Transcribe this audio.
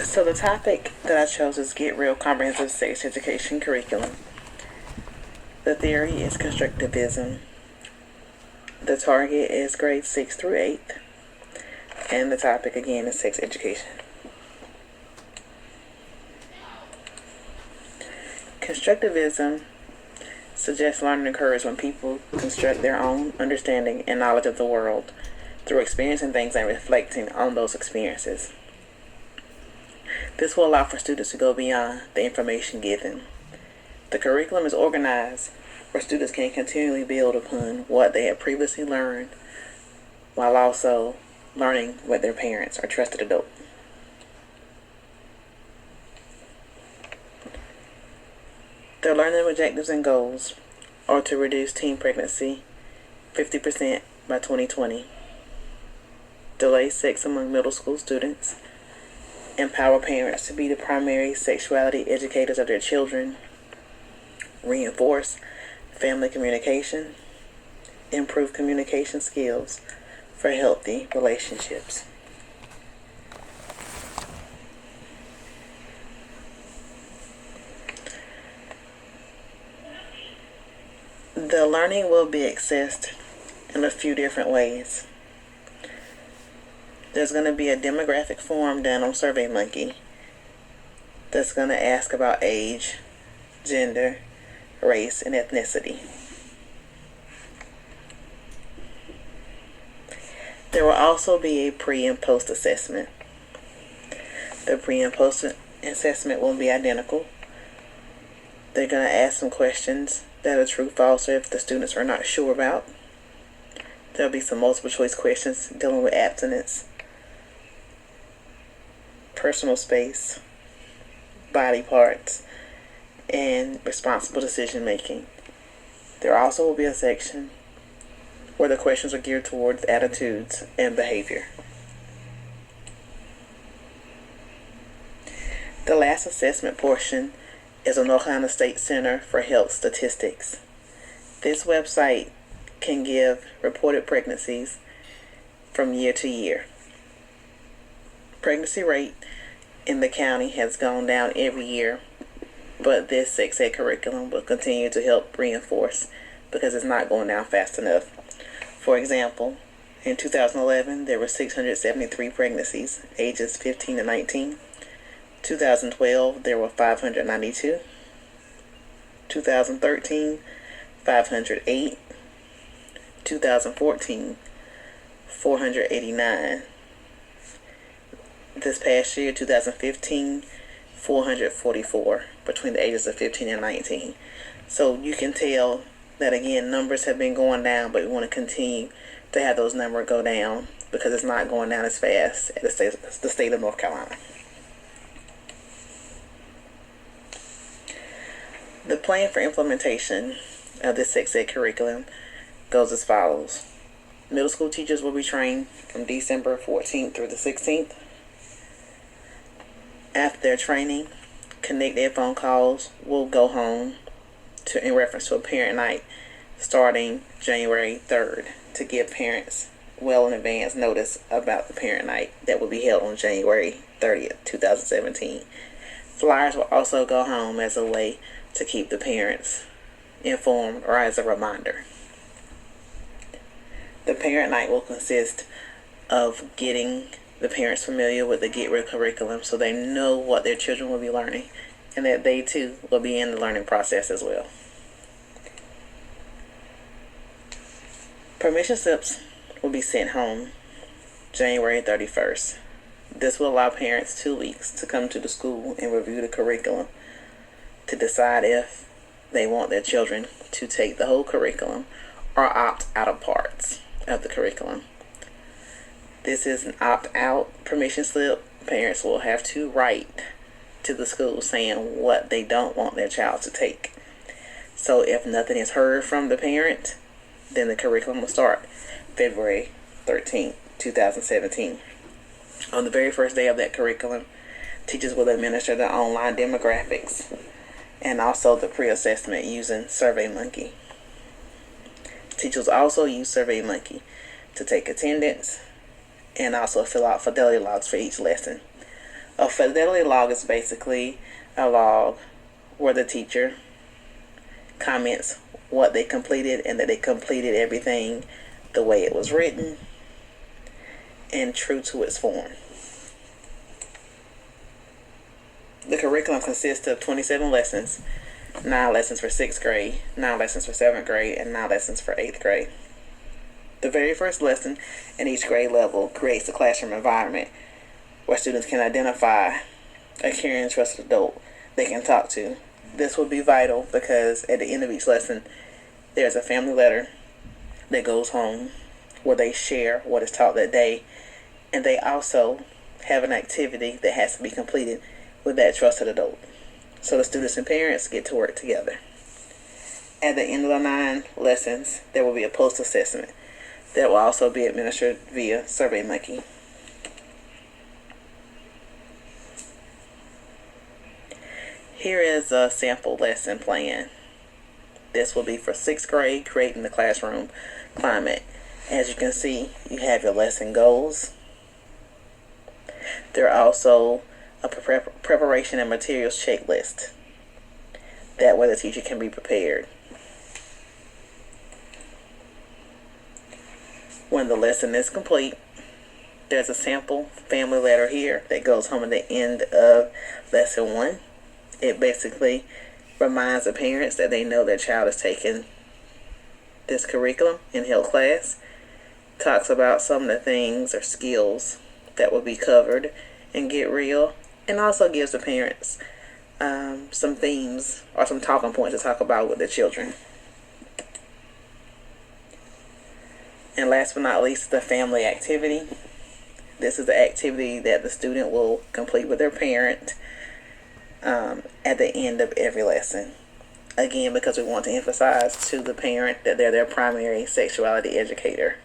So the topic that I chose is Get Real Comprehensive Sex Education Curriculum. The theory is constructivism. The target is grades 6 through 8. And the topic again is sex education. Constructivism suggests learning occurs when people construct their own understanding and knowledge of the world through experiencing things and reflecting on those experiences. This will allow for students to go beyond the information given. The curriculum is organized where students can continually build upon what they have previously learned while also learning with their parents or trusted adults. Their learning objectives and goals are to reduce teen pregnancy 50% by 2020, delay sex among middle school students, empower parents to be the primary sexuality educators of their children, reinforce family communication, improve communication skills for healthy relationships. The learning will be accessed in a few different ways. There's going to be a demographic form done on SurveyMonkey that's going to ask about age, gender, race, and ethnicity. There will also be a pre and post assessment. The pre and post assessment will be identical. They're going to ask some questions that are true, false, or if the students are not sure about. There'll be some multiple choice questions dealing with abstinence, personal space, body parts, and responsible decision making. There also will be a section where the questions are geared towards attitudes and behavior. The last assessment portion is on North Carolina State Center for Health Statistics. This website can give reported pregnancies from year to year. Pregnancy rate in the county has gone down every year, but this sex ed curriculum will continue to help reinforce because it's not going down fast enough. For example, in 2011, there were 673 pregnancies, ages 15 to 19. 2012, there were 592. 2013, 508. 2014, 489. This past year, 2015, 444 between the ages of 15 and 19. So you can tell that again, numbers have been going down, but we want to continue to have those numbers go down because it's not going down as fast at the state of North Carolina. The plan for implementation of this sex ed curriculum goes as follows. Middle school teachers will be trained from December 14th through the 16th. After their training, Connect Ed phone calls will go home in reference to a parent night starting January 3rd to give parents well in advance notice about the parent night that will be held on January 30th, 2017. Flyers will also go home as a way to keep the parents informed or as a reminder. The parent night will consist of getting the parents familiar with the Get Real curriculum so they know what their children will be learning and that they too will be in the learning process as well. Permission slips will be sent home January 31st. This will allow parents 2 weeks to come to the school and review the curriculum to decide if they want their children to take the whole curriculum or opt out of parts of the curriculum. This is an opt-out permission slip. Parents will have to write to the school saying what they don't want their child to take. So if nothing is heard from the parent, then the curriculum will start February 13th, 2017. On the very first day of that curriculum, teachers will administer the online demographics and also the pre-assessment using SurveyMonkey. Teachers also use SurveyMonkey to take attendance and also fill out fidelity logs for each lesson. A fidelity log is basically a log where the teacher comments what they completed and that they completed everything the way it was written and true to its form. The curriculum consists of 27 lessons, 9 lessons for 6th grade, 9 lessons for 7th grade, and 9 lessons for 8th grade. The very first lesson in each grade level creates a classroom environment where students can identify a caring and trusted adult they can talk to. This will be vital because at the end of each lesson, there's a family letter that goes home where they share what is taught that day, and they also have an activity that has to be completed with that trusted adult. So the students and parents get to work together. At the end of the 9 lessons, there will be a post-assessment that will also be administered via SurveyMonkey. Here is a sample lesson plan. This will be for 6th grade, creating the classroom climate. As you can see, you have your lesson goals. There are also a preparation and materials checklist. That way the teacher can be prepared. When the lesson is complete, there's a sample family letter here that goes home at the end of lesson 1. It basically reminds the parents that they know their child is taking this curriculum in health class. Talks about some of the things or skills that will be covered in Get Real, and also gives the parents some themes or some talking points to talk about with the children. And last but not least, the family activity. This is the activity that the student will complete with their parent at the end of every lesson. Again, because we want to emphasize to the parent that they're their primary sexuality educator.